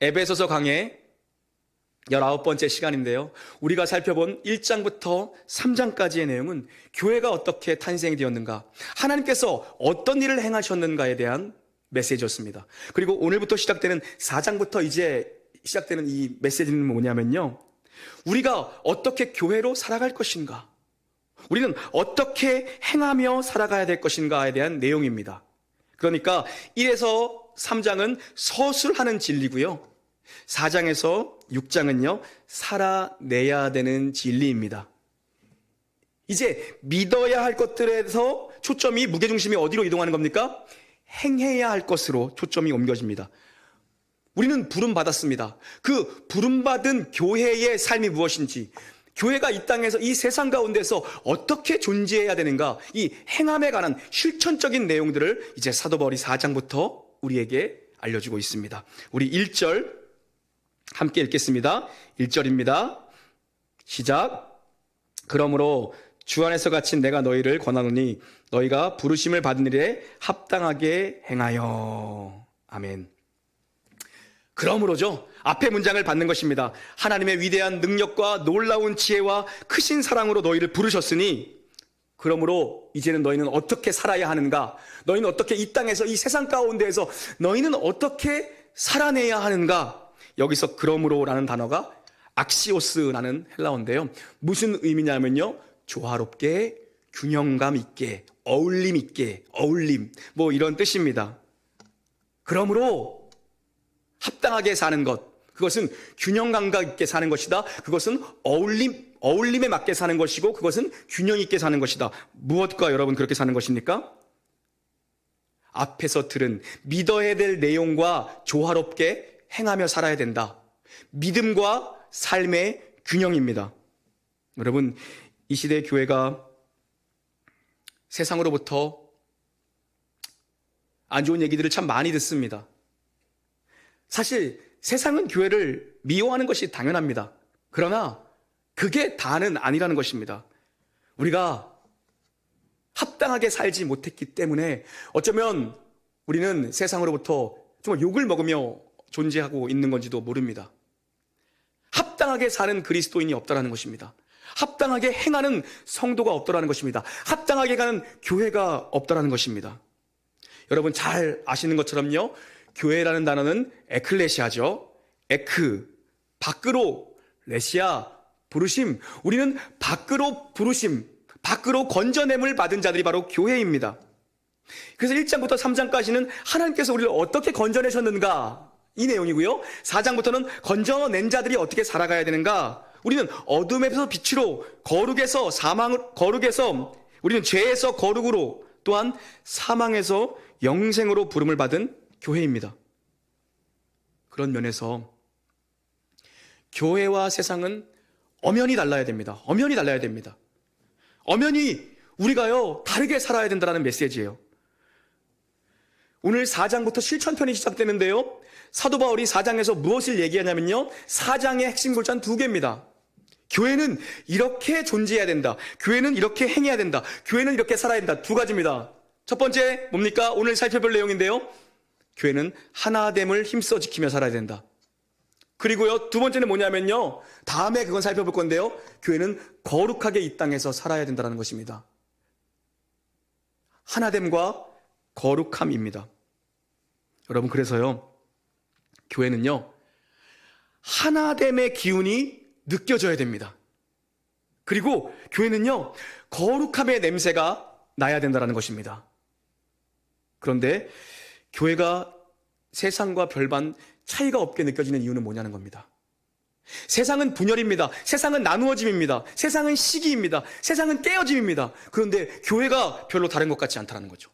에베소서 강의 19번째 시간인데요. 우리가 살펴본 1장부터 3장까지의 내용은 교회가 어떻게 탄생되었는가, 하나님께서 어떤 일을 행하셨는가에 대한 메시지였습니다. 그리고 오늘부터 시작되는 4장부터 이제 시작되는 이 메시지는 뭐냐면요, 우리가 어떻게 교회로 살아갈 것인가, 우리는 어떻게 행하며 살아가야 될 것인가에 대한 내용입니다. 그러니까 1에서 3장은 서술하는 진리고요, 4장에서 6장은요 살아내야 되는 진리입니다. 이제 믿어야 할 것들에서 초점이, 무게중심이 어디로 이동하는 겁니까? 행해야 할 것으로 초점이 옮겨집니다. 우리는 부름받았습니다. 그 부름받은 교회의 삶이 무엇인지, 교회가 이 땅에서, 이 세상 가운데서 어떻게 존재해야 되는가, 이 행함에 관한 실천적인 내용들을 이제 사도 바울이 4장부터 우리에게 알려주고 있습니다. 우리 1절 함께 읽겠습니다. 1절입니다. 시작. 그러므로 주 안에서 갇힌 내가 너희를 권하노니 너희가 부르심을 받은 일에 합당하게 행하여. 아멘. 그러므로죠. 앞에 문장을 받는 것입니다. 하나님의 위대한 능력과 놀라운 지혜와 크신 사랑으로 너희를 부르셨으니, 그러므로 이제는 너희는 어떻게 살아야 하는가, 너희는 어떻게 이 땅에서, 이 세상 가운데에서 너희는 어떻게 살아내야 하는가. 여기서 그러므로라는 단어가 악시오스라는 헬라어인데요, 무슨 의미냐면요, 조화롭게, 균형감 있게, 어울림 있게, 어울림, 뭐 이런 뜻입니다. 그러므로 합당하게 사는 것, 그것은 균형 감각 있게 사는 것이다. 그것은 어울림에 맞게 사는 것이고, 그것은 균형 있게 사는 것이다. 무엇과 여러분 그렇게 사는 것입니까? 앞에서 들은 믿어야 될 내용과 조화롭게 행하며 살아야 된다. 믿음과 삶의 균형입니다. 여러분, 이 시대의 교회가 세상으로부터 안 좋은 얘기들을 참 많이 듣습니다. 사실 세상은 교회를 미워하는 것이 당연합니다. 그러나 그게 다는 아니라는 것입니다. 우리가 합당하게 살지 못했기 때문에 어쩌면 우리는 세상으로부터 정말 욕을 먹으며 존재하고 있는 건지도 모릅니다. 합당하게 사는 그리스도인이 없다라는 것입니다. 합당하게 행하는 성도가 없다라는 것입니다. 합당하게 가는 교회가 없다라는 것입니다. 여러분 잘 아시는 것처럼요, 교회라는 단어는 에클레시아죠. 에크, 밖으로, 레시아, 부르심. 우리는 밖으로 부르심, 밖으로 건져냄을 받은 자들이 바로 교회입니다. 그래서 1장부터 3장까지는 하나님께서 우리를 어떻게 건져내셨는가, 이 내용이고요, 4장부터는 건져낸 자들이 어떻게 살아가야 되는가. 우리는 어둠에서 빛으로, 거룩에서 우리는 죄에서 거룩으로, 또한 사망에서 영생으로 부름을 받은 교회입니다. 그런 면에서 교회와 세상은 엄연히 달라야 됩니다. 엄연히 달라야 됩니다. 엄연히 우리가요 다르게 살아야 된다는 메시지예요. 오늘 4장부터 실천편이 시작되는데요, 사도 바울이 4장에서 무엇을 얘기하냐면요, 4장의 핵심 골자는 두 개입니다. 교회는 이렇게 존재해야 된다, 교회는 이렇게 행해야 된다, 교회는 이렇게 살아야 된다. 두 가지입니다. 첫 번째 뭡니까? 오늘 살펴볼 내용인데요, 교회는 하나됨을 힘써 지키며 살아야 된다. 그리고요, 두 번째는 뭐냐면요, 다음에 그건 살펴볼 건데요, 교회는 거룩하게 이 땅에서 살아야 된다는 것입니다. 하나됨과 거룩함입니다. 여러분, 그래서요, 교회는요 하나됨의 기운이 느껴져야 됩니다. 그리고 교회는요 거룩함의 냄새가 나야 된다는 것입니다. 그런데 교회가 세상과 별반 차이가 없게 느껴지는 이유는 뭐냐는 겁니다. 세상은 분열입니다. 세상은 나누어짐입니다. 세상은 시기입니다. 세상은 깨어짐입니다. 그런데 교회가 별로 다른 것 같지 않다는 거죠.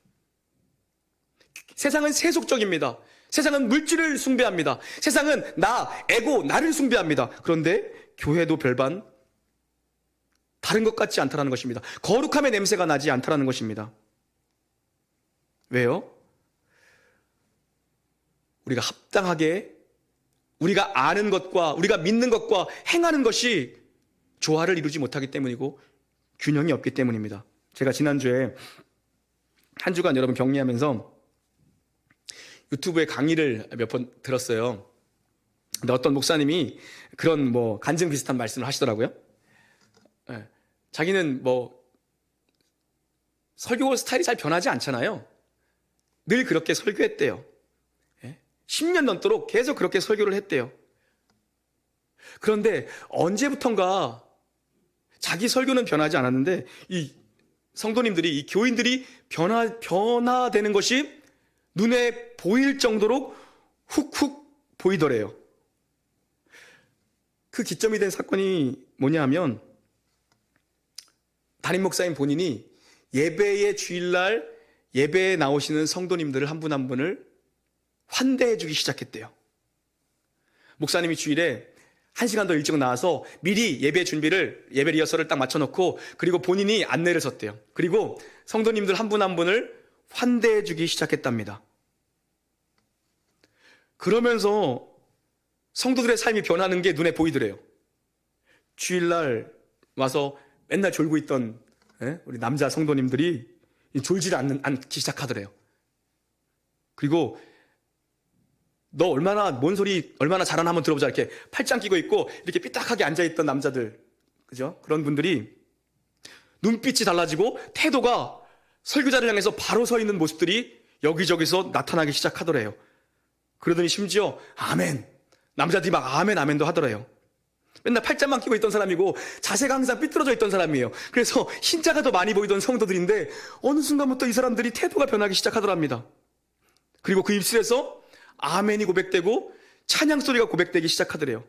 세상은 세속적입니다. 세상은 물질을 숭배합니다. 세상은 에고, 나를 숭배합니다. 그런데 교회도 별반 다른 것 같지 않다는 것입니다. 거룩함의 냄새가 나지 않다는 것입니다. 왜요? 우리가 합당하게, 우리가 아는 것과 우리가 믿는 것과 행하는 것이 조화를 이루지 못하기 때문이고 균형이 없기 때문입니다. 제가 지난주에 한 주간 여러분 격리하면서 유튜브에 강의를 몇 번 들었어요. 근데 어떤 목사님이 그런 뭐 간증 비슷한 말씀을 하시더라고요. 예, 자기는 뭐 설교 스타일이 잘 변하지 않잖아요. 늘 그렇게 설교했대요. 10년 넘도록 계속 그렇게 설교를 했대요. 그런데 언제부턴가 자기 설교는 변하지 않았는데 이 성도님들이, 이 교인들이 변화되는 것이 눈에 보일 정도로 훅훅 보이더래요. 그 기점이 된 사건이 뭐냐 하면 담임 목사님 본인이 예배의 주일날 예배에 나오시는 성도님들을 한 분 한 분을 환대해 주기 시작했대요. 목사님이 주일에 1시간 더 일찍 나와서 미리 예배 준비를, 예배 리허설을 딱 맞춰놓고 그리고 본인이 안내를 섰대요. 그리고 성도님들 한 분 한 분을 환대해 주기 시작했답니다. 그러면서 성도들의 삶이 변하는 게 눈에 보이더래요. 주일날 와서 맨날 졸고 있던 우리 남자 성도님들이 졸지 않기 시작하더래요. 그리고 너 뭔 소리 얼마나 잘하나 한번 들어보자. 이렇게 팔짱 끼고 있고 이렇게 삐딱하게 앉아있던 남자들, 그죠? 그런 분들이 눈빛이 달라지고 태도가 설교자를 향해서 바로 서 있는 모습들이 여기저기서 나타나기 시작하더래요. 그러더니 심지어 아멘, 남자들이 막 아멘 아멘도 하더래요. 맨날 팔짱만 끼고 있던 사람이고 자세가 항상 삐뚤어져 있던 사람이에요. 그래서 흰자가 더 많이 보이던 성도들인데 어느 순간부터 이 사람들이 태도가 변하기 시작하더랍니다. 그리고 그 입술에서 아멘이 고백되고 찬양 소리가 고백되기 시작하더래요.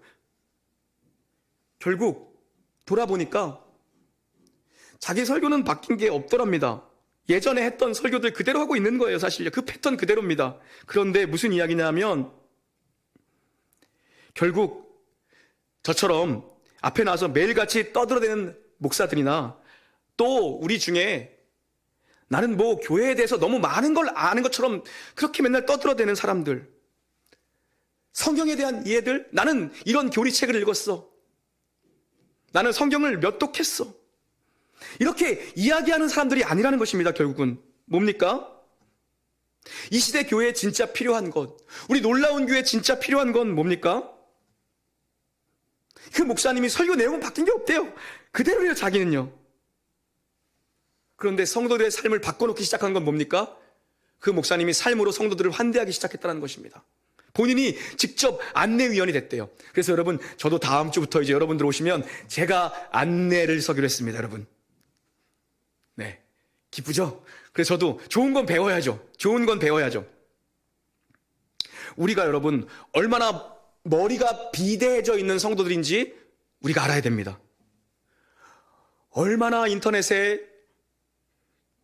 결국 돌아보니까 자기 설교는 바뀐 게 없더랍니다. 예전에 했던 설교들 그대로 하고 있는 거예요. 사실 그 패턴 그대로입니다. 그런데 무슨 이야기냐 하면 결국 저처럼 앞에 나와서 매일같이 떠들어대는 목사들이나 또 우리 중에 나는 뭐 교회에 대해서 너무 많은 걸 아는 것처럼 그렇게 맨날 떠들어대는 사람들, 성경에 대한 이해들, 나는 이런 교리책을 읽었어, 나는 성경을 몇 독했어, 이렇게 이야기하는 사람들이 아니라는 것입니다. 결국은 뭡니까? 이 시대 교회에 진짜 필요한 것, 우리 놀라운 교회에 진짜 필요한 건 뭡니까? 그 목사님이 설교 내용은 바뀐 게 없대요. 그대로예요. 자기는요. 그런데 성도들의 삶을 바꿔놓기 시작한 건 뭡니까? 그 목사님이 삶으로 성도들을 환대하기 시작했다는 것입니다. 본인이 직접 안내위원이 됐대요. 그래서 여러분, 저도 다음 주부터 이제 여러분들 오시면 제가 안내를 서기로 했습니다. 여러분, 네, 기쁘죠? 그래서 저도 좋은 건 배워야죠. 좋은 건 배워야죠. 우리가 여러분 얼마나 머리가 비대해져 있는 성도들인지 우리가 알아야 됩니다. 얼마나 인터넷에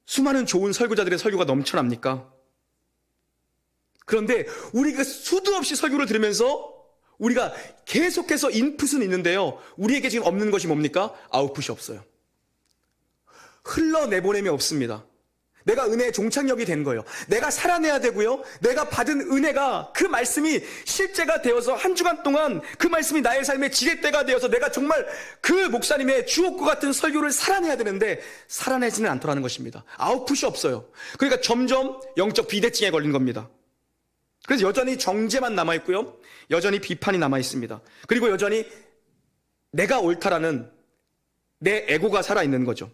수많은 좋은 설교자들의 설교가 넘쳐납니까? 그런데 우리가 수도 없이 설교를 들으면서 우리가 계속해서 인풋은 있는데요, 우리에게 지금 없는 것이 뭡니까? 아웃풋이 없어요. 흘러내보냄이 없습니다. 내가 은혜의 종착역이 된 거예요. 내가 살아내야 되고요, 내가 받은 은혜가, 그 말씀이 실제가 되어서 한 주간 동안 그 말씀이 나의 삶의 지렛대가 되어서 내가 정말 그 목사님의 주옥과 같은 설교를 살아내야 되는데 살아내지는 않더라는 것입니다. 아웃풋이 없어요. 그러니까 점점 영적 비대증에 걸린 겁니다. 그래서 여전히 정죄만 남아있고요, 여전히 비판이 남아있습니다. 그리고 여전히 내가 옳다라는 내 에고가 살아있는 거죠.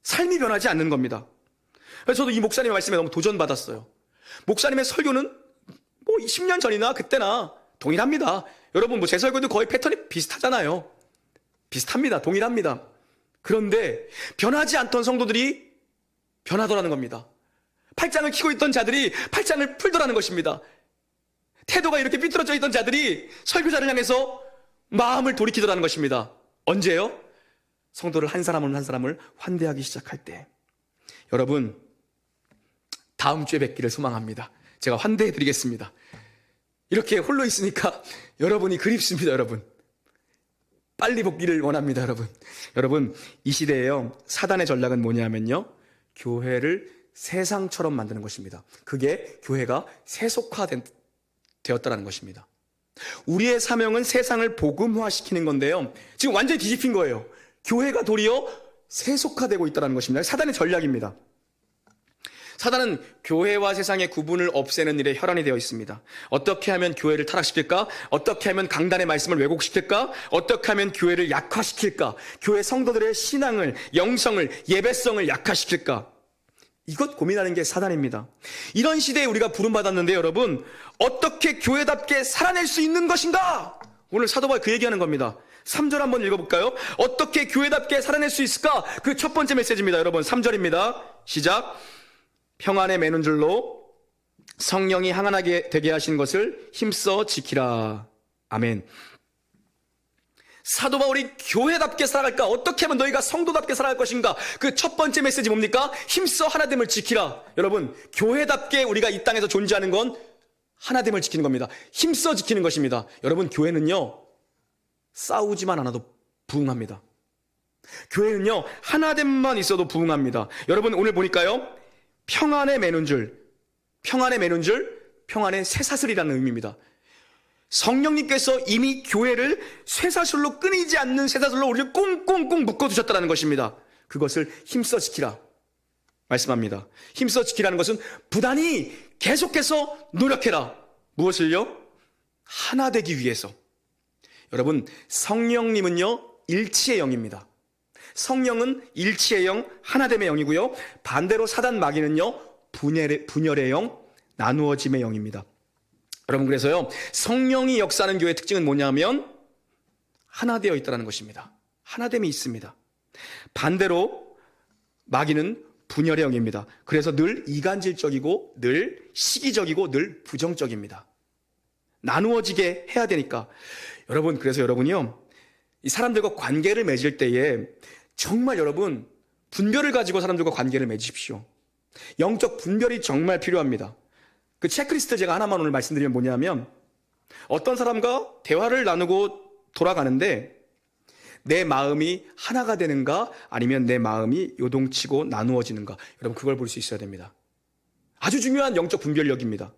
삶이 변하지 않는 겁니다. 그래서 저도 이 목사님의 말씀에 너무 도전받았어요. 목사님의 설교는 뭐 10년 전이나 그때나 동일합니다. 여러분, 뭐 제 설교도 거의 패턴이 비슷하잖아요. 비슷합니다. 동일합니다. 그런데 변하지 않던 성도들이 변하더라는 겁니다. 팔짱을 끼고 있던 자들이 팔짱을 풀더라는 것입니다. 태도가 이렇게 삐뚤어져 있던 자들이 설교자를 향해서 마음을 돌이키더라는 것입니다. 언제요? 성도를 한 사람을 한 사람을 환대하기 시작할 때. 여러분, 다음 주에 뵙기를 소망합니다. 제가 환대해 드리겠습니다. 이렇게 홀로 있으니까 여러분이 그립습니다. 여러분, 빨리 복귀를 원합니다. 여러분, 이 시대에요, 사단의 전략은 뭐냐면요, 교회를 세상처럼 만드는 것입니다. 그게 교회가 세속화되었다는 것입니다. 우리의 사명은 세상을 복음화시키는 건데요, 지금 완전히 뒤집힌 거예요. 교회가 도리어 세속화되고 있다는 것입니다. 사단의 전략입니다. 사단은 교회와 세상의 구분을 없애는 일에 혈안이 되어 있습니다. 어떻게 하면 교회를 타락시킬까? 어떻게 하면 강단의 말씀을 왜곡시킬까? 어떻게 하면 교회를 약화시킬까? 교회 성도들의 신앙을, 영성을, 예배성을 약화시킬까? 이것 고민하는 게 사단입니다. 이런 시대에 우리가 부름받았는데 여러분, 어떻게 교회답게 살아낼 수 있는 것인가? 오늘 사도 바울 그 얘기하는 겁니다. 3절 한번 읽어볼까요? 어떻게 교회답게 살아낼 수 있을까? 그 첫 번째 메시지입니다. 여러분 3절입니다. 시작. 평안에 매는 줄로 성령이 항안하게 되게 하신 것을 힘써 지키라. 아멘. 사도 바울이 교회답게 살아갈까? 어떻게 하면 너희가 성도답게 살아갈 것인가? 그 첫 번째 메시지 뭡니까? 힘써 하나됨을 지키라. 여러분, 교회답게 우리가 이 땅에서 존재하는 건 하나됨을 지키는 겁니다. 힘써 지키는 것입니다. 여러분, 교회는요, 싸우지만 않아도 부흥합니다. 교회는요, 하나됨만 있어도 부흥합니다. 여러분, 오늘 보니까요, 평안에 매는 줄, 평안의 쇠사슬이라는 의미입니다. 성령님께서 이미 교회를 쇠사슬로 끊이지 않는 쇠사슬로 우리를 꽁꽁꽁 묶어두셨다는 것입니다. 그것을 힘써 지키라 말씀합니다. 힘써 지키라는 것은 부단히 계속해서 노력해라. 무엇을요? 하나 되기 위해서. 여러분, 성령님은요, 일치의 영입니다. 성령은 일치의 영, 하나됨의 영이고요. 반대로 사단 마귀는요, 분열의 영, 나누어짐의 영입니다. 여러분, 그래서요, 성령이 역사하는 교회의 특징은 뭐냐면 하나 되어 있다는 것입니다. 하나됨이 있습니다. 반대로 마귀는 분열의 영입니다. 그래서 늘 이간질적이고 늘 시기적이고 늘 부정적입니다. 나누어지게 해야 되니까. 여러분, 그래서 여러분이요, 이 사람들과 관계를 맺을 때에 정말 여러분 분별을 가지고 사람들과 관계를 맺으십시오. 영적 분별이 정말 필요합니다. 그 체크리스트 제가 하나만 오늘 말씀드리면 뭐냐면, 어떤 사람과 대화를 나누고 돌아가는데 내 마음이 하나가 되는가 아니면 내 마음이 요동치고 나누어지는가, 여러분 그걸 볼 수 있어야 됩니다. 아주 중요한 영적 분별력입니다.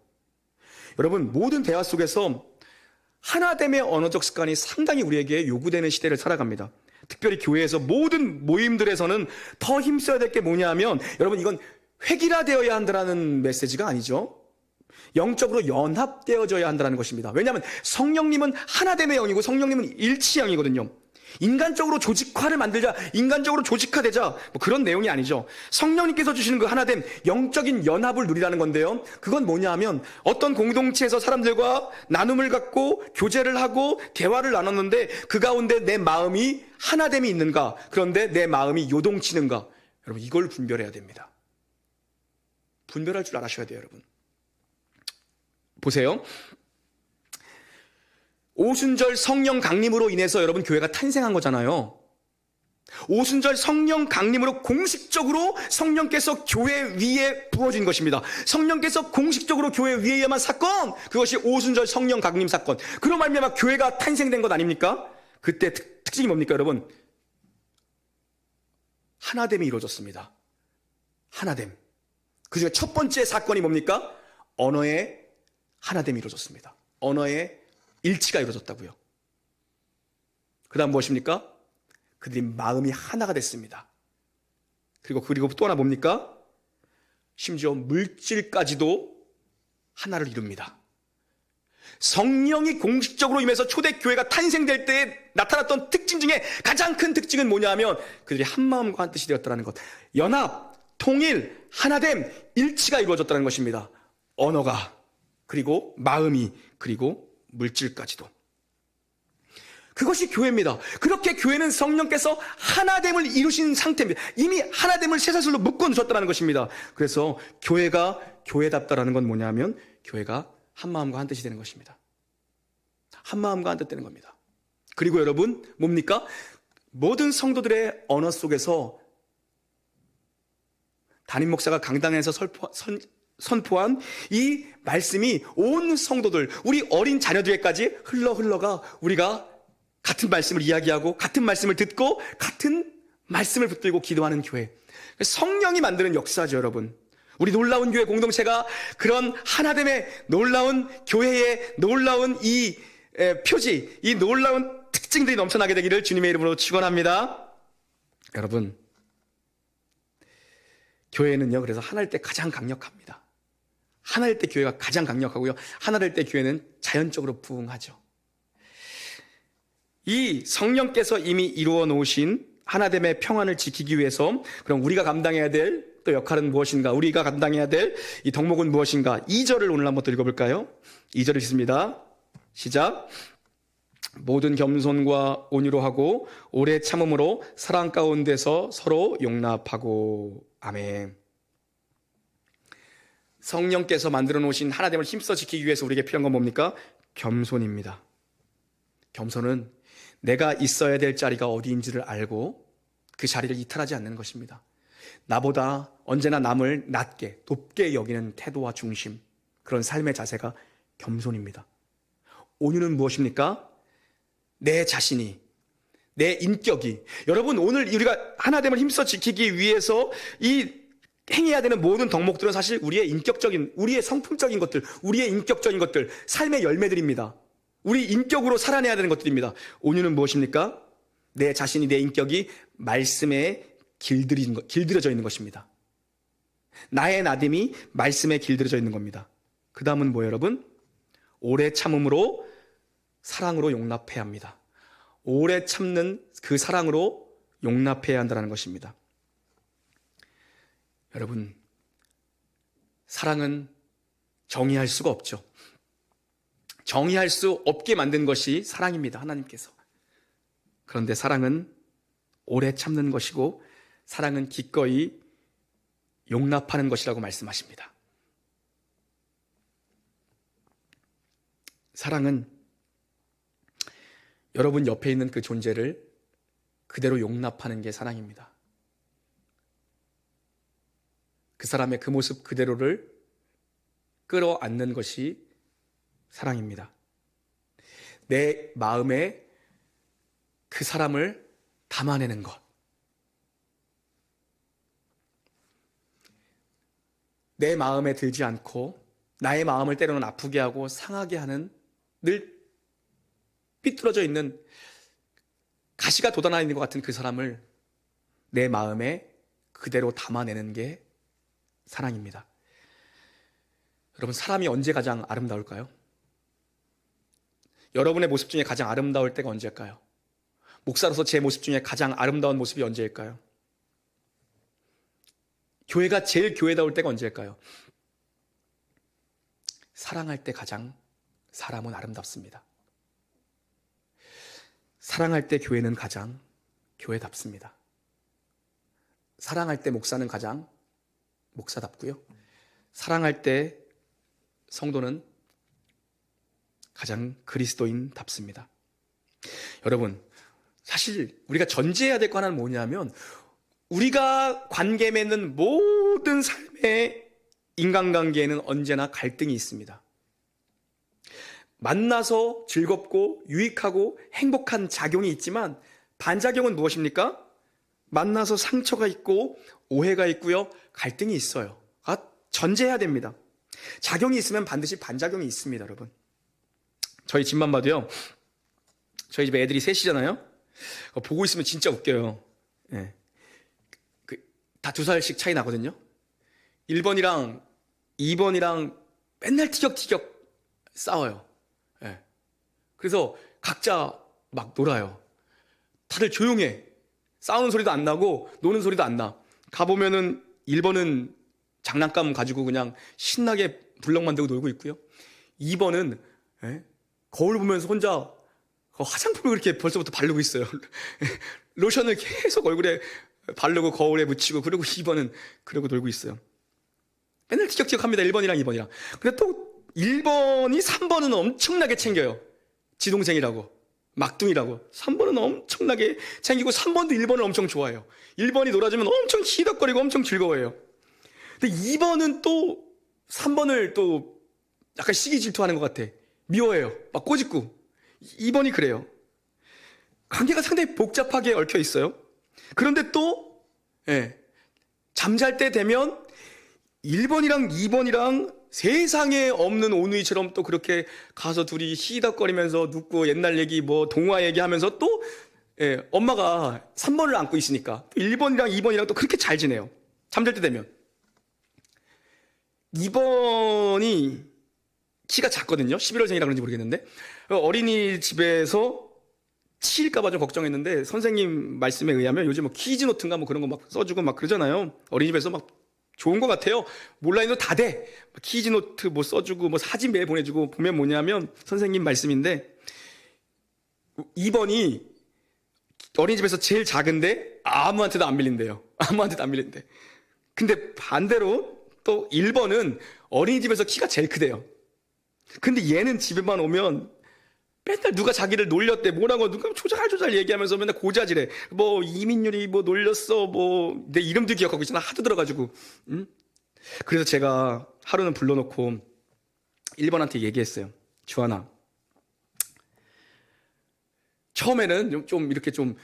여러분, 모든 대화 속에서 하나됨의 언어적 습관이 상당히 우리에게 요구되는 시대를 살아갑니다. 특별히 교회에서 모든 모임들에서는 더 힘써야 될 게 뭐냐 하면, 여러분 이건 획일화되어야 한다는 메시지가 아니죠. 영적으로 연합되어져야 한다는 것입니다. 왜냐하면 성령님은 하나됨의 영이고 성령님은 일치의 영이거든요. 인간적으로 조직화를 만들자, 인간적으로 조직화되자, 뭐 그런 내용이 아니죠. 성령님께서 주시는 그 하나됨, 영적인 연합을 누리라는 건데요. 그건 뭐냐 하면, 어떤 공동체에서 사람들과 나눔을 갖고 교제를 하고 대화를 나눴는데 그 가운데 내 마음이 하나됨이 있는가, 그런데 내 마음이 요동치는가, 여러분 이걸 분별해야 됩니다. 분별할 줄 알아셔야 돼요. 여러분 보세요. 오순절 성령 강림으로 인해서 여러분 교회가 탄생한 거잖아요. 오순절 성령 강림으로 공식적으로 성령께서 교회 위에 부어진 것입니다. 성령께서 공식적으로 교회 위에 임한 사건, 그것이 오순절 성령 강림 사건. 그로 말미암아 교회가 탄생된 것 아닙니까? 그때 특징이 뭡니까 여러분? 하나됨이 이루어졌습니다. 하나됨. 그중에 첫 번째 사건이 뭡니까? 언어의 하나됨이 이루어졌습니다. 언어의 일치가 이루어졌다고요. 그 다음 무엇입니까? 그들이 마음이 하나가 됐습니다. 그리고 또 하나 뭡니까? 심지어 물질까지도 하나를 이룹니다. 성령이 공식적으로 임해서 초대교회가 탄생될 때에 나타났던 특징 중에 가장 큰 특징은 뭐냐 하면 그들이 한 마음과 한 뜻이 되었다는 것. 연합, 통일, 하나됨, 일치가 이루어졌다는 것입니다. 언어가, 그리고 마음이, 그리고 물질까지도. 그것이 교회입니다. 그렇게 교회는 성령께서 하나됨을 이루신 상태입니다. 이미 하나됨을 쇠사슬로 묶어 놓으셨다는 것입니다. 그래서 교회가 교회답다라는 건 뭐냐면 교회가 한 마음과 한 뜻이 되는 것입니다. 한 마음과 한 뜻 되는 겁니다. 그리고 여러분 뭡니까? 모든 성도들의 언어 속에서 담임 목사가 강단에서 선포한 이 말씀이 온 성도들, 우리 어린 자녀들에게까지 흘러가 우리가 같은 말씀을 이야기하고 같은 말씀을 듣고 같은 말씀을 붙들고 기도하는 교회. 성령이 만드는 역사죠, 여러분. 우리 놀라운 교회 공동체가 그런 하나됨의 놀라운 교회의 놀라운 이 표지, 이 놀라운 특징들이 넘쳐나게 되기를 주님의 이름으로 축원합니다. 여러분, 교회는요, 그래서 하나일 때 가장 강력합니다. 하나일 때 교회가 가장 강력하고요. 하나일 때 교회는 자연적으로 부흥하죠. 이 성령께서 이미 이루어 놓으신 하나됨의 평안을 지키기 위해서 그럼 우리가 감당해야 될 또 역할은 무엇인가? 우리가 감당해야 될 이 덕목은 무엇인가? 2절을 오늘 한번 또 읽어볼까요? 2절 읽습니다. 시작. 모든 겸손과 온유로 하고 오래 참음으로 사랑 가운데서 서로 용납하고. 아멘. 성령께서 만들어 놓으신 하나됨을 힘써 지키기 위해서 우리에게 필요한 건 뭡니까? 겸손입니다. 겸손은 내가 있어야 될 자리가 어디인지를 알고 그 자리를 이탈하지 않는 것입니다. 나보다 언제나 남을 낮게, 높게 여기는 태도와 중심, 그런 삶의 자세가 겸손입니다. 온유는 무엇입니까? 내 자신이, 내 인격이. 여러분, 오늘 우리가 하나됨을 힘써 지키기 위해서 행해야 되는 모든 덕목들은 사실 우리의 인격적인, 우리의 성품적인 것들, 우리의 인격적인 것들, 삶의 열매들입니다. 우리 인격으로 살아내야 되는 것들입니다. 온유는 무엇입니까? 내 자신이, 내 인격이 말씀에 길들여져 있는 것입니다. 나의 나됨이 말씀에 길들여져 있는 겁니다. 그 다음은 뭐예요, 여러분? 오래 참음으로 사랑으로 용납해야 합니다. 오래 참는 그 사랑으로 용납해야 한다는 것입니다. 여러분, 사랑은 정의할 수가 없죠. 정의할 수 없게 만든 것이 사랑입니다. 하나님께서. 그런데 사랑은 오래 참는 것이고 사랑은 기꺼이 용납하는 것이라고 말씀하십니다. 사랑은 여러분 옆에 있는 그 존재를 그대로 용납하는 게 사랑입니다. 그 사람의 그 모습 그대로를 끌어안는 것이 사랑입니다. 내 마음에 그 사람을 담아내는 것. 내 마음에 들지 않고 나의 마음을 때로는 아프게 하고 상하게 하는 늘 삐뚤어져 있는 가시가 돋아나 있는 것 같은 그 사람을 내 마음에 그대로 담아내는 게 사랑입니다. 여러분, 사람이 언제 가장 아름다울까요? 여러분의 모습 중에 가장 아름다울 때가 언제일까요? 목사로서 제 모습 중에 가장 아름다운 모습이 언제일까요? 교회가 제일 교회다울 때가 언제일까요? 사랑할 때 가장 사람은 아름답습니다. 사랑할 때 교회는 가장 교회답습니다. 사랑할 때 목사는 가장 목사답고요. 사랑할 때 성도는 가장 그리스도인답습니다. 여러분, 사실 우리가 전제해야 될 거 하나는 뭐냐면 우리가 관계 맺는 모든 삶의 인간관계에는 언제나 갈등이 있습니다. 만나서 즐겁고 유익하고 행복한 작용이 있지만 반작용은 무엇입니까? 만나서 상처가 있고 오해가 있고요. 갈등이 있어요. 전제해야 됩니다. 작용이 있으면 반드시 반작용이 있습니다, 여러분. 저희 집만 봐도요. 저희 집에 애들이 셋이잖아요. 보고 있으면 진짜 웃겨요. 예. 다 2살씩 차이 나거든요. 1번이랑 2번이랑 맨날 티격티격 싸워요. 예. 그래서 각자 막 놀아요. 다들 조용해. 싸우는 소리도 안 나고 노는 소리도 안 나. 가보면은 1번은 장난감 가지고 그냥 신나게 불럭 만들고 놀고 있고요. 2번은 거울 보면서 혼자 화장품을 그렇게 벌써부터 바르고 있어요. 로션을 계속 얼굴에 바르고 거울에 묻히고 그리고 2번은 그러고 놀고 있어요. 맨날 티격태격합니다. 1번이랑 2번이랑. 근데 또 1번이 3번은 엄청나게 챙겨요. 지동생이라고 막둥이라고 3번은 엄청나게 챙기고 3번도 1번을 엄청 좋아해요. 1번이 놀아주면 엄청 희덕거리고 엄청 즐거워해요. 근데 2번은 또 3번을 또 약간 시기 질투하는 것 같아. 미워해요. 막 꼬집고. 2번이 그래요. 관계가 상당히 복잡하게 얽혀 있어요. 그런데 또 잠잘 때 되면 1번이랑 2번이랑 세상에 없는 오누이처럼 또 그렇게 가서 둘이 희덕거리면서 눕고 옛날 얘기 뭐 동화 얘기하면서 또 엄마가 3번을 안고 있으니까 1번이랑 2번이랑 또 그렇게 잘 지내요. 잠잘 때 되면. 2번이 키가 작거든요. 11월생이라 그런지 모르겠는데 어린이집에서 치일까봐 좀 걱정했는데 선생님 말씀에 의하면 요즘 뭐 퀴즈 노트인가 뭐 그런 거 막 써주고 막 그러잖아요. 어린이집에서 막 좋은 것 같아요. 온라인으로 다 돼. 퀴즈 노트 뭐 써주고 뭐 사진 매일 보내주고 보면 뭐냐면 선생님 말씀인데 2번이 어린이집에서 제일 작은데 아무한테도 안 밀린대요. 아무한테도 안 밀린대. 근데 반대로 또 1번은 어린이집에서 키가 제일 크대요. 근데 얘는 집에만 오면 맨날 누가 자기를 놀렸대. 뭐라고 누가 조잘조잘 얘기하면서 맨날 고자질해. 뭐 이민율이 뭐 놀렸어. 뭐 내 이름도 기억하고 있잖아. 하도 들어가지고. 응? 그래서 제가 하루는 불러놓고 1번한테 얘기했어요. 주하나, 처음에는 좀 이렇게 좀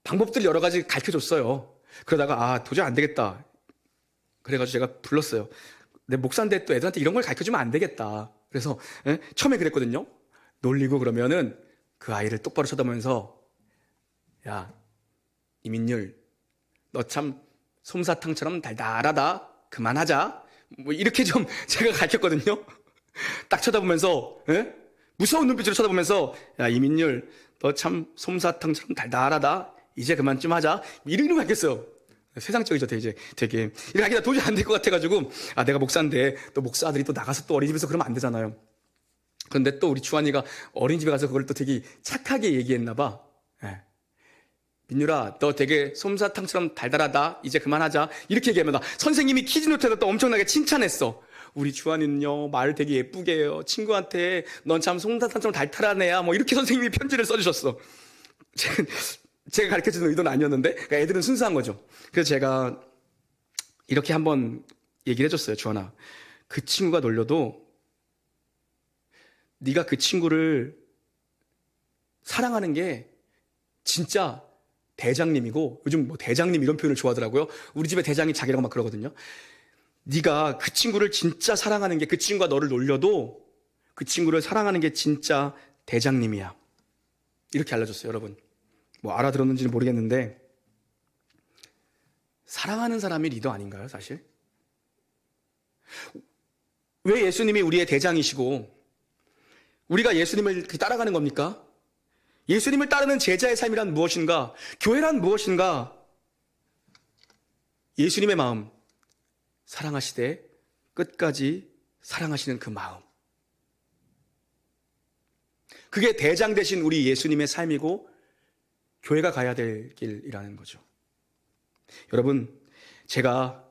방법들 여러 가지 가르쳐줬어요. 그러다가 도저히 안 되겠다. 그래가지고 제가 불렀어요. 내 목사인데 또 애들한테 이런 걸 가르쳐주면 안 되겠다. 그래서 처음에 그랬거든요. 놀리고 그러면은 그 아이를 똑바로 쳐다보면서 야, 이민율, 너 참 솜사탕처럼 달달하다. 그만하자. 뭐 이렇게 좀 제가 가르쳤거든요. 딱 쳐다보면서 무서운 눈빛으로 쳐다보면서 야, 이민율, 너 참 솜사탕처럼 달달하다. 이제 그만 좀 하자. 이런 가르쳤어요. 세상적이죠, 되게. 이렇게 하기가 도저히 안 될 것 같아가지고 내가 목사인데 또 목사 아들이 또 나가서 또 어린이집에서 그러면 안 되잖아요. 그런데 또 우리 주한이가 어린이집에 가서 그걸 또 되게 착하게 얘기했나 봐. 민율아, 너 되게 솜사탕처럼 달달하다. 이제 그만하자. 이렇게 얘기하면 선생님이 퀴즈노트에다 또 엄청나게 칭찬했어. 우리 주한이는요, 말 되게 예쁘게 해요. 친구한테 넌 참 솜사탕처럼 달달한 애야. 뭐 이렇게 선생님이 편지를 써주셨어. 제가 가르쳐주는 의도는 아니었는데, 그러니까 애들은 순수한 거죠. 그래서 제가 이렇게 한번 얘기를 해줬어요. 주한아, 그 친구가 놀려도 네가 그 친구를 사랑하는 게 진짜 대장님이고, 요즘 뭐 대장님 이런 표현을 좋아하더라고요. 우리 집에 대장이 자기라고 막 그러거든요. 네가 그 친구를 진짜 사랑하는 게, 그 친구가 너를 놀려도 그 친구를 사랑하는 게 진짜 대장님이야. 이렇게 알려줬어요. 여러분, 뭐 알아들었는지는 모르겠는데 사랑하는 사람이 리더 아닌가요, 사실? 왜 예수님이 우리의 대장이시고 우리가 예수님을 따라가는 겁니까? 예수님을 따르는 제자의 삶이란 무엇인가? 교회란 무엇인가? 예수님의 마음, 사랑하시되 끝까지 사랑하시는 그 마음. 그게 대장 되신 우리 예수님의 삶이고 교회가 가야 될 길이라는 거죠. 여러분, 제가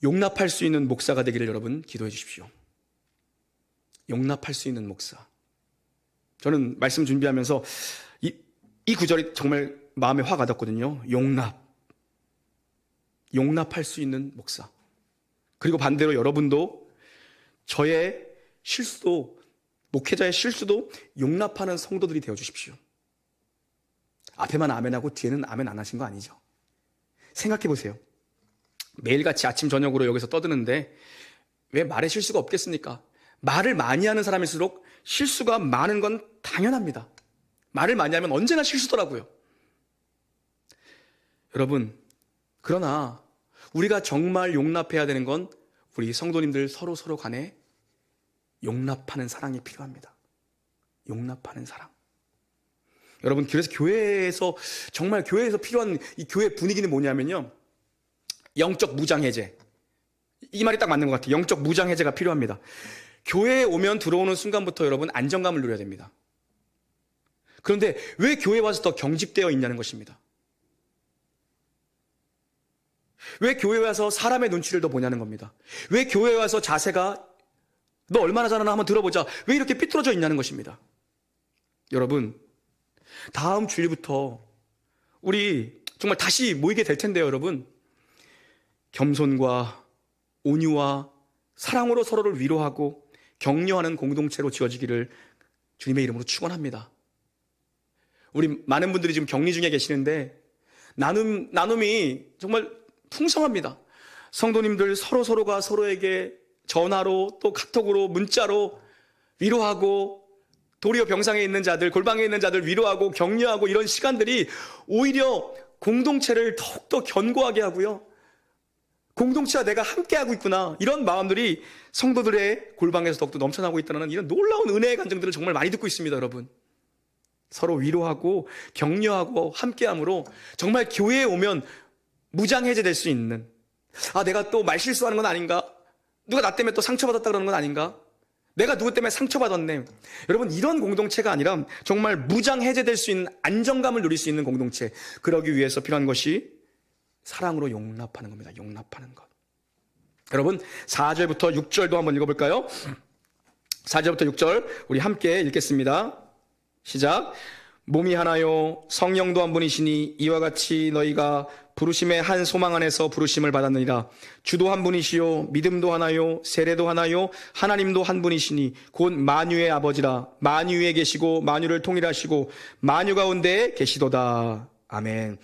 용납할 수 있는 목사가 되기를 여러분 기도해 주십시오. 용납할 수 있는 목사. 저는 말씀 준비하면서 이 구절이 정말 마음에 확 와닿거든요. 용납할 수 있는 목사. 그리고 반대로 여러분도 저의 실수도, 목회자의 실수도 용납하는 성도들이 되어 주십시오. 앞에만 아멘하고 뒤에는 아멘 안 하신 거 아니죠? 생각해 보세요. 매일같이 아침 저녁으로 여기서 떠드는데 왜 말에 실수가 없겠습니까? 말을 많이 하는 사람일수록 실수가 많은 건 당연합니다. 말을 많이 하면 언제나 실수더라고요. 여러분, 그러나 우리가 정말 용납해야 되는 건 우리 성도님들 서로 간에 용납하는 사랑이 필요합니다. 용납하는 사랑. 여러분, 그래서 교회에서 정말 교회에서 필요한 이 교회 분위기는 뭐냐면요, 영적 무장해제. 이 말이 딱 맞는 것 같아요. 영적 무장해제가 필요합니다. 교회에 오면 들어오는 순간부터 여러분 안정감을 누려야 됩니다. 그런데 왜 교회에 와서 더 경직되어 있냐는 것입니다. 왜 교회에 와서 사람의 눈치를 더 보냐는 겁니다. 왜 교회에 와서 자세가 너 얼마나 잘하나 한번 들어보자, 왜 이렇게 삐뚤어져 있냐는 것입니다. 여러분, 다음 주일부터 우리 정말 다시 모이게 될 텐데요. 여러분, 겸손과 온유와 사랑으로 서로를 위로하고 격려하는 공동체로 지어지기를 주님의 이름으로 축원합니다. 우리 많은 분들이 지금 격리 중에 계시는데 나눔이 정말 풍성합니다. 성도님들 서로가 서로에게 전화로 또 카톡으로 문자로 위로하고, 도리어 병상에 있는 자들, 골방에 있는 자들 위로하고 격려하고, 이런 시간들이 오히려 공동체를 더욱더 견고하게 하고요, 공동체와 내가 함께하고 있구나. 이런 마음들이 성도들의 골방에서 더욱더 넘쳐나고 있다는 이런 놀라운 은혜의 간증들을 정말 많이 듣고 있습니다, 여러분. 서로 위로하고 격려하고 함께함으로 정말 교회에 오면 무장해제될 수 있는, 내가 또 말실수하는 건 아닌가? 누가 나 때문에 또 상처받았다 그러는 건 아닌가? 내가 누구 때문에 상처받았네. 여러분, 이런 공동체가 아니라 정말 무장해제될 수 있는 안정감을 누릴 수 있는 공동체, 그러기 위해서 필요한 것이 사랑으로 용납하는 겁니다. 용납하는 것. 여러분, 4절부터 6절도 한번 읽어볼까요? 4절부터 6절 우리 함께 읽겠습니다. 시작. 몸이 하나요 성령도 한 분이시니 이와 같이 너희가 부르심의 한 소망 안에서 부르심을 받았느니라. 주도 한 분이시요 믿음도 하나요 세례도 하나요 하나님도 한 분이시니 곧 만유의 아버지라. 만유 위에 계시고 만유를 통일하시고 만유 가운데에 계시도다. 아멘.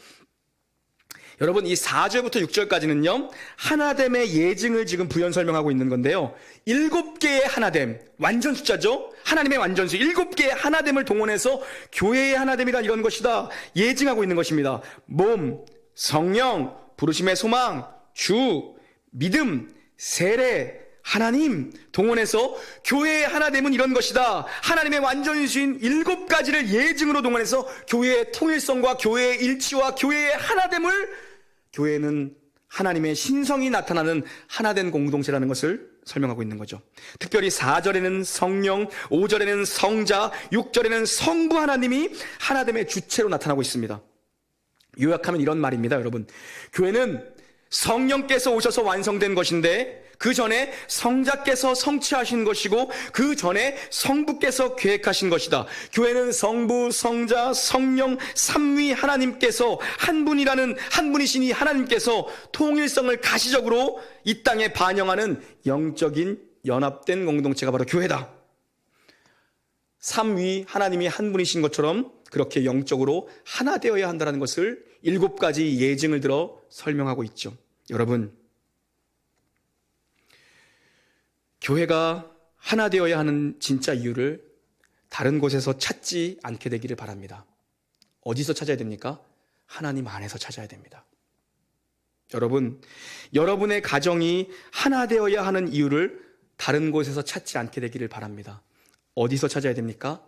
여러분, 이 4절부터 6절까지는요 하나됨의 예증을 지금 부연 설명하고 있는 건데요, 7개의 하나됨, 완전 숫자죠. 하나님의 완전수 7개의 하나됨을 동원해서 교회의 하나됨이란 이런 것이다 예증하고 있는 것입니다. 몸, 성령, 부르심의 소망, 주, 믿음, 세례, 하나님 동원해서 교회의 하나됨은 이런 것이다. 하나님의 완전이신 7가지를 예증으로 동원해서 교회의 통일성과 교회의 일치와 교회의 하나됨을, 교회는 하나님의 신성이 나타나는 하나된 공동체라는 것을 설명하고 있는 거죠. 특별히 4절에는 성령, 5절에는 성자, 6절에는 성부 하나님이 하나됨의 주체로 나타나고 있습니다. 요약하면 이런 말입니다, 여러분. 교회는 성령께서 오셔서 완성된 것인데 그 전에 성자께서 성취하신 것이고 그 전에 성부께서 계획하신 것이다. 교회는 성부, 성자, 성령, 삼위 하나님께서 한 분이라는, 한 분이시니 하나님께서 통일성을 가시적으로 이 땅에 반영하는 영적인 연합된 공동체가 바로 교회다. 삼위 하나님이 한 분이신 것처럼 그렇게 영적으로 하나 되어야 한다는 것을 7가지 예증을 들어 설명하고 있죠. 여러분, 교회가 하나 되어야 하는 진짜 이유를 다른 곳에서 찾지 않게 되기를 바랍니다. 어디서 찾아야 됩니까? 하나님 안에서 찾아야 됩니다. 여러분, 여러분의 가정이 하나 되어야 하는 이유를 다른 곳에서 찾지 않게 되기를 바랍니다. 어디서 찾아야 됩니까?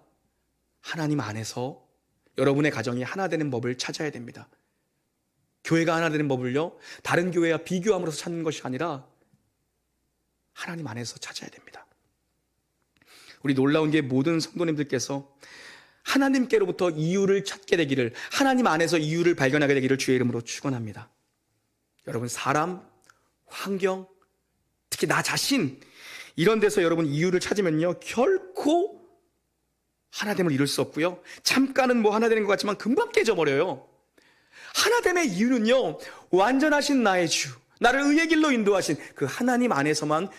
하나님 안에서 여러분의 가정이 하나 되는 법을 찾아야 됩니다. 교회가 하나 되는 법을요, 다른 교회와 비교함으로써 찾는 것이 아니라 하나님 안에서 찾아야 됩니다. 우리 놀라운 게 모든 성도님들께서 하나님께로부터 이유를 찾게 되기를, 하나님 안에서 이유를 발견하게 되기를 주의 이름으로 축원합니다. 여러분, 사람, 환경, 특히 나 자신, 이런 데서 여러분 이유를 찾으면요 결코 하나됨을 이룰 수 없고요, 잠깐은 뭐 하나 되는 것 같지만 금방 깨져버려요. 하나됨의 이유는요 완전하신 나의 주, 나를 의의 길로 인도하신 그 하나님 안에서만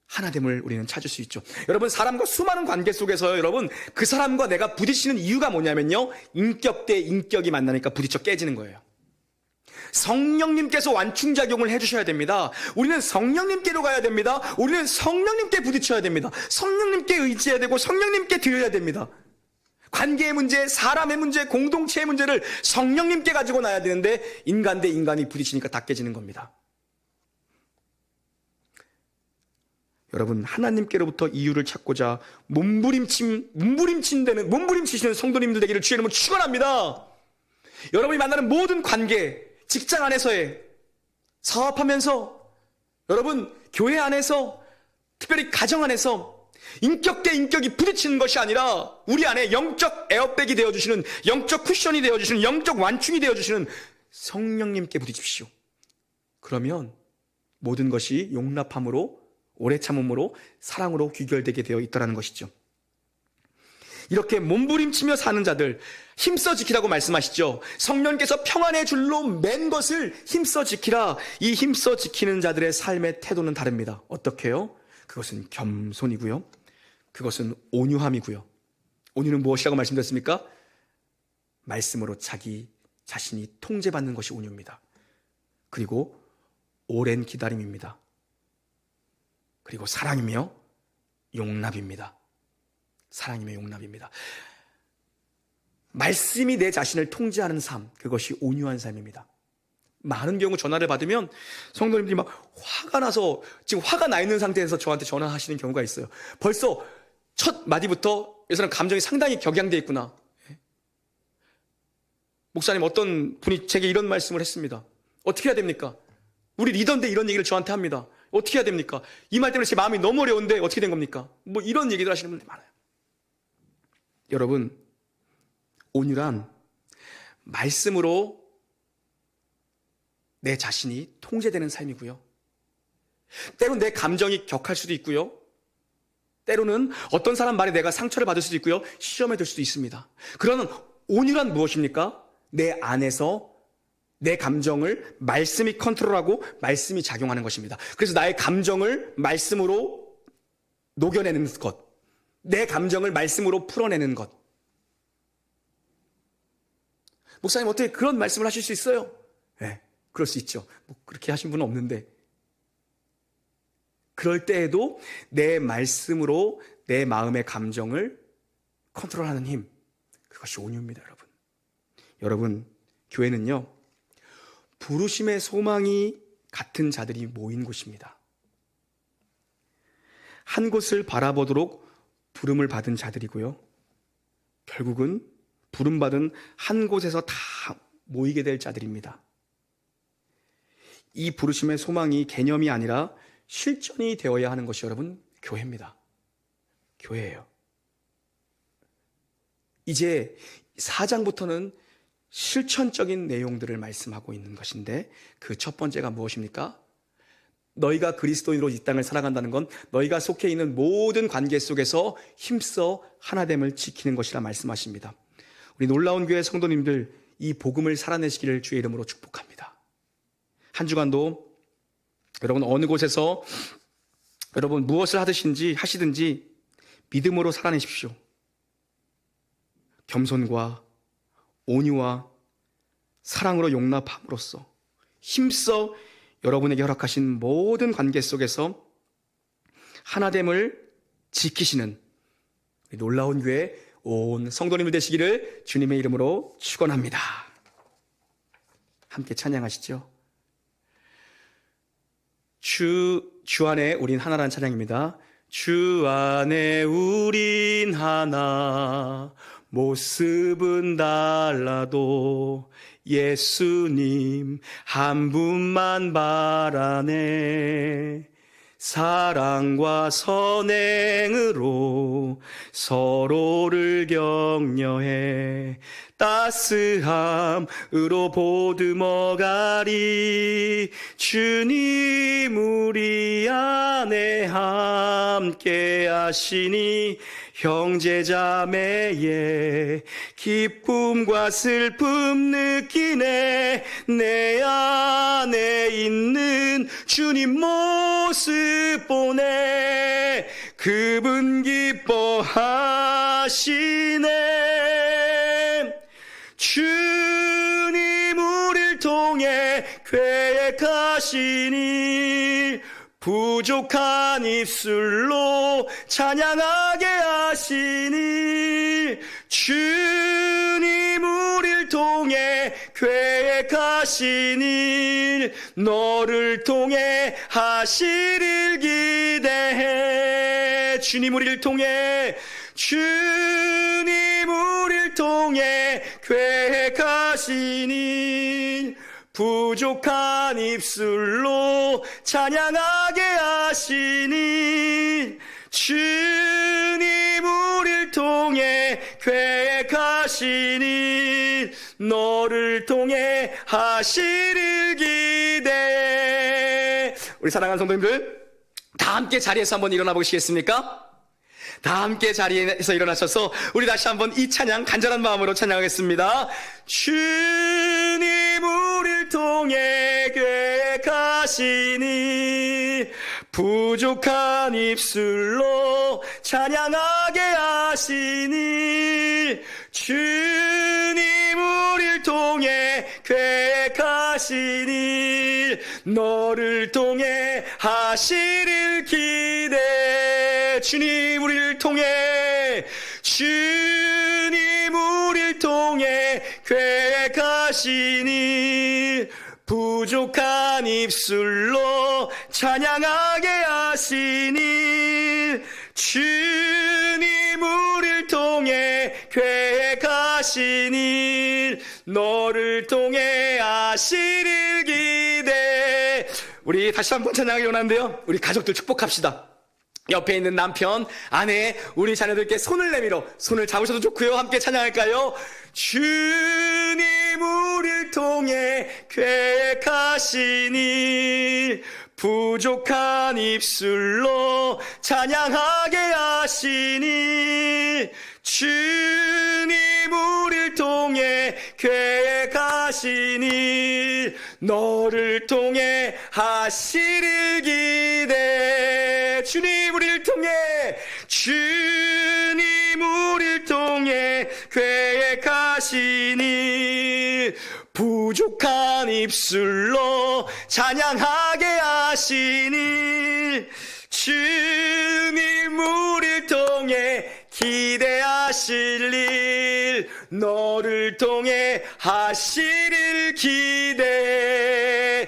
하나됨을 우리는 찾을 수 있죠. 여러분, 사람과 수많은 관계 속에서 여러분 그 사람과 내가 부딪히는 이유가 뭐냐면요, 인격 대 인격이 만나니까 부딪혀 깨지는 거예요. 성령님께서 완충작용을 해주셔야 됩니다. 우리는 성령님께로 가야 됩니다. 우리는 성령님께 부딪혀야 됩니다. 성령님께 의지해야 되고 성령님께 드려야 됩니다. 관계의 문제, 사람의 문제, 공동체의 문제를 성령님께 가지고 나야 되는데 인간 대 인간이 부딪히니까 다 깨지는 겁니다. 여러분, 하나님께로부터 이유를 찾고자 몸부림치시는 성도님들 되기를 주의 이름으로 축원합니다. 여러분이 만나는 모든 관계, 직장 안에서의, 사업하면서, 여러분 교회 안에서, 특별히 가정 안에서 인격 대 인격이 부딪히는 것이 아니라 우리 안에 영적 에어백이 되어주시는, 영적 쿠션이 되어주시는, 영적 완충이 되어주시는 성령님께 부딪히십시오. 그러면 모든 것이 용납함으로, 오래 참음으로, 사랑으로 귀결되게 되어 있다는 것이죠. 이렇게 몸부림치며 사는 자들 힘써 지키라고 말씀하시죠. 성령께서 평안의 줄로 맨 것을 힘써 지키라. 이 힘써 지키는 자들의 삶의 태도는 다릅니다. 어떻게 해요? 그것은 겸손이고요, 그것은 온유함이고요. 온유는 무엇이라고 말씀드렸습니까? 말씀으로 자기 자신이 통제받는 것이 온유입니다. 그리고 오랜 기다림입니다. 그리고 사랑이며 용납입니다. 사랑이며 용납입니다. 말씀이 내 자신을 통제하는 삶, 그것이 온유한 삶입니다. 많은 경우 전화를 받으면 성도님들이 막 화가 나서 지금 화가 나 있는 상태에서 저한테 전화하시는 경우가 있어요. 벌써 첫 마디부터 이 사람 감정이 상당히 격양되어 있구나. 목사님, 어떤 분이 제게 이런 말씀을 했습니다. 어떻게 해야 됩니까? 우리 리더인데 이런 얘기를 저한테 합니다. 어떻게 해야 됩니까? 이 말 때문에 제 마음이 너무 어려운데 어떻게 된 겁니까? 뭐 이런 얘기들 하시는 분들이 많아요. 여러분, 온유란 말씀으로 내 자신이 통제되는 삶이고요. 때로는 내 감정이 격할 수도 있고요. 때로는 어떤 사람 말에 내가 상처를 받을 수도 있고요. 시험에 들 수도 있습니다. 그러는 온유란 무엇입니까? 내 안에서 내 감정을 말씀이 컨트롤하고 말씀이 작용하는 것입니다. 그래서 나의 감정을 말씀으로 녹여내는 것, 내 감정을 말씀으로 풀어내는 것. 목사님, 어떻게 그런 말씀을 하실 수 있어요? 네, 그럴 수 있죠. 뭐 그렇게 하신 분은 없는데, 그럴 때에도 내 말씀으로 내 마음의 감정을 컨트롤하는 힘, 그것이 온유입니다. 여러분, 교회는요, 부르심의 소망이 같은 자들이 모인 곳입니다. 한 곳을 바라보도록 부름을 받은 자들이고요. 결국은 부름받은 한 곳에서 다 모이게 될 자들입니다. 이 부르심의 소망이 개념이 아니라 실천이 되어야 하는 것이 여러분, 교회입니다. 교회예요. 이제 4장부터는 실천적인 내용들을 말씀하고 있는 것인데, 그 첫 번째가 무엇입니까? 너희가 그리스도인으로 이 땅을 살아간다는 건 너희가 속해 있는 모든 관계 속에서 힘써 하나됨을 지키는 것이라 말씀하십니다. 우리 놀라운 교회 성도님들, 이 복음을 살아내시기를 주의 이름으로 축복합니다. 한 주간도 여러분 어느 곳에서 여러분 무엇을 하시든지 믿음으로 살아내십시오. 겸손과 온유와 사랑으로 용납함으로써 힘써 여러분에게 허락하신 모든 관계 속에서 하나됨을 지키시는 놀라운 교회 온 성도님들 되시기를 주님의 이름으로 축원합니다. 함께 찬양하시죠. 주 안에 우린 하나라는 찬양입니다. 주 안에 우린 하나, 모습은 달라도 예수님 한 분만 바라네. 사랑과 선행으로 서로를 격려해 따스함으로 보듬어가리. 주님 우리 안에 함께 하시니 형제자매의 기쁨과 슬픔 느끼네. 내 안에 있는 주님 모습 보네. 그분 기뻐하시네. 주님 우릴 통해 계획하시니 부족한 입술로 찬양하게 하시니. 주님 우릴 통해 계획하시니 너를 통해 하실 일 기대해. 주님 우리를 통해 계획하시니 부족한 입술로 찬양하게 하시니. 주님 우릴 통해 계획하시니 너를 통해 하실 일 기대해. 우리 사랑하는 성도님들, 다 함께 자리에서 한번 일어나 보시겠습니까? 다 함께 자리에서 일어나셔서 우리 다시 한번 이 찬양 간절한 마음으로 찬양하겠습니다. 주님 우릴 통해 계획하시니 부족한 입술로 찬양하게 하시니. 주님 우릴 통해 계획하시니 너를 통해 하실 일 기대. 주님 우리를 통해 계획하시니 부족한 입술로 찬양하게 하시니 주님 우리를 통해 계획하신 일 너를 통해 하시를 기대. 우리 다시 한번 찬양하기 원하는데요, 우리 가족들 축복합시다. 옆에 있는 남편, 아내, 우리 자녀들께 손을 내밀어 손을 잡으셔도 좋고요. 함께 찬양할까요? 주님 우리를 통해 계획하신 일 부족한 입술로 찬양하게 하시니 주님 우리를 통해 계획하신 일 너를 통해 하시를 기대. 주님 우리를 통해 주님 우리를 통해 계획하신 일 부족한 입술로 찬양하게 하시니 주님 우리를 통해 기대하실 일 너를 통해 하시를 기대.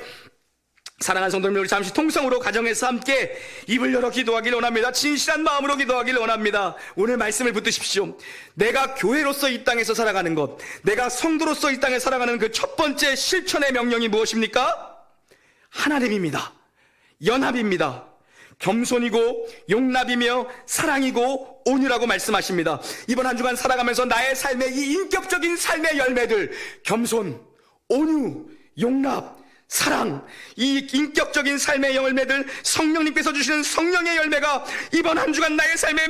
사랑하는 성도님, 우리 잠시 통성으로 가정에서 함께 입을 열어 기도하기를 원합니다. 진실한 마음으로 기도하기를 원합니다. 오늘 말씀을 붙드십시오. 내가 교회로서 이 땅에서 살아가는 것, 내가 성도로서 이 땅에 살아가는 그 첫 번째 실천의 명령이 무엇입니까? 하나님입니다. 연합입니다. 겸손이고 용납이며 사랑이고 온유라고 말씀하십니다. 이번 한 주간 살아가면서 나의 삶의 이 인격적인 삶의 열매들, 겸손, 온유, 용납, 사랑, 이 인격적인 삶의 열매들, 성령님께서 주시는 성령의 열매가 이번 한 주간 나의 삶에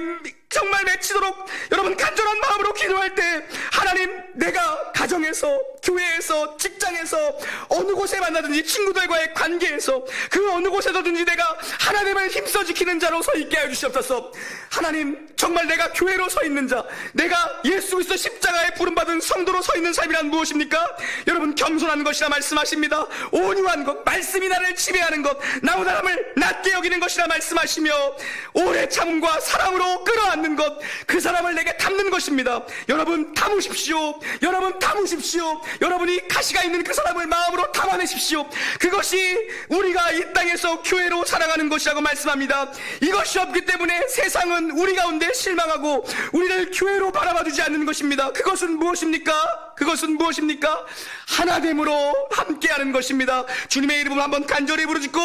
정말 맺히도록 여러분 간절한 마음으로 기도할 때, 하나님, 내가 가정에서, 교회에서, 직장에서, 어느 곳에 만나든지 친구들과의 관계에서 그 어느 곳에서든지 내가 하나님을 힘써 지키는 자로 서 있게 하여 주시옵소서. 하나님, 정말 내가 교회로 서 있는 자, 내가 예수 그리스도 십자가에 부름받은 성도로 서 있는 삶이란 무엇입니까? 여러분, 겸손한 것이라 말씀하십니다. 온유한 것, 말씀이 나를 지배하는 것, 나보다 남을 낮게 여기는 것이라 말씀하시며 오래 참음과 사랑으로 끌어안는 것, 그 사람을 내게 담는 것입니다. 여러분 담으십시오. 여러분 담으십시오. 여러분이 가시가 있는 그 사람을 마음으로 담아내십시오. 그것이 우리가 이 땅에서 교회로 살아가는 것이라고 말씀합니다. 이것이 없기 때문에 세상은 우리 가운데 실망하고 우리를 교회로 바라봐주지 않는 것입니다. 그것은 무엇입니까? 그것은 무엇입니까? 하나됨으로 함께하는 것입니다. 주님의 이름을 한번 간절히 부르짖고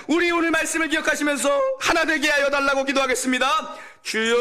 우리 오늘 말씀을 기억하시면서 하나 되게 하여 달라고 기도하겠습니다. 주여,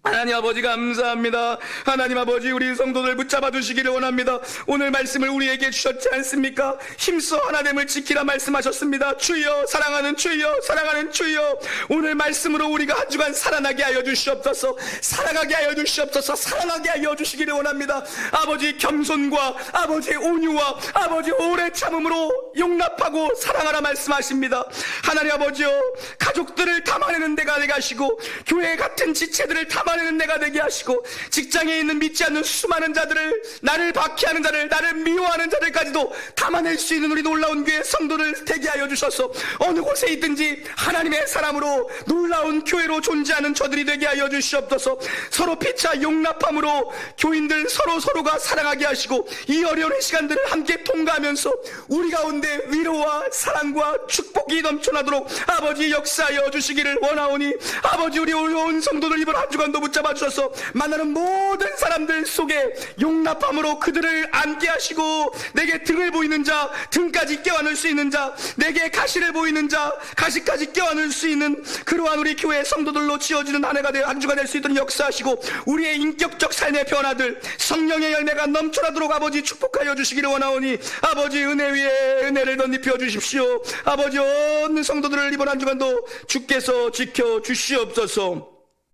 하나님 아버지 감사합니다. 하나님 아버지, 우리 성도들 붙잡아 주시기를 원합니다. 오늘 말씀을 우리에게 주셨지 않습니까? 힘써 하나됨을 지키라 말씀하셨습니다. 주여, 사랑하는 주여, 사랑하는 주여, 오늘 말씀으로 우리가 한 주간 살아나게 하여 주시옵소서. 살아가게 하여 주시옵소서. 사랑하게 하여 주시기를 원합니다. 아버지, 겸손과 아버지 온유와 아버지 오래 참음으로 용납하고 사랑하라 말씀하십니다. 하나님 아버지여, 가족들을 담아내는 데가 되게 하시고 교회 같은 지체들을 담아내는 내가 되게 하시고 직장에 있는 믿지 않는 수많은 자들을, 나를 박해하는 자를, 나를 미워하는 자들까지도 담아낼 수 있는 우리 놀라운 교회 성도를 되게 하여 주셔서 어느 곳에 있든지 하나님의 사람으로 놀라운 교회로 존재하는 저들이 되게 하여 주시옵소서. 서로 피차 용납함으로 교인들 서로가 사랑하게 하시고 이 어려운 시간들을 함께 통과하면서 우리 가운데 위로와 사랑과 축복이 넘쳐나도록 아버지 역사하여 주시기를 원하오니 아버지, 우리 어려운 성도들 이번 한 주간도 붙잡아 주셔서 만나는 모든 사람들 속에 용납함으로 그들을 안게 하시고 내게 등을 보이는 자 등까지 껴안을 수 있는 자, 내게 가시를 보이는 자 가시까지 껴안을 수 있는 그러한 우리 교회 성도들로 지어지는 한 주가 될 수 있도록 역사하시고 우리의 인격적 삶의 변화들, 성령의 열매가 넘쳐나도록 아버지 축복하여 주시기를 원하오니 아버지, 은혜 위에 은혜를 덧입혀 주십시오. 아버지, 어느 성도들을 이번 한 주간도 주께서 지켜 주시옵소서.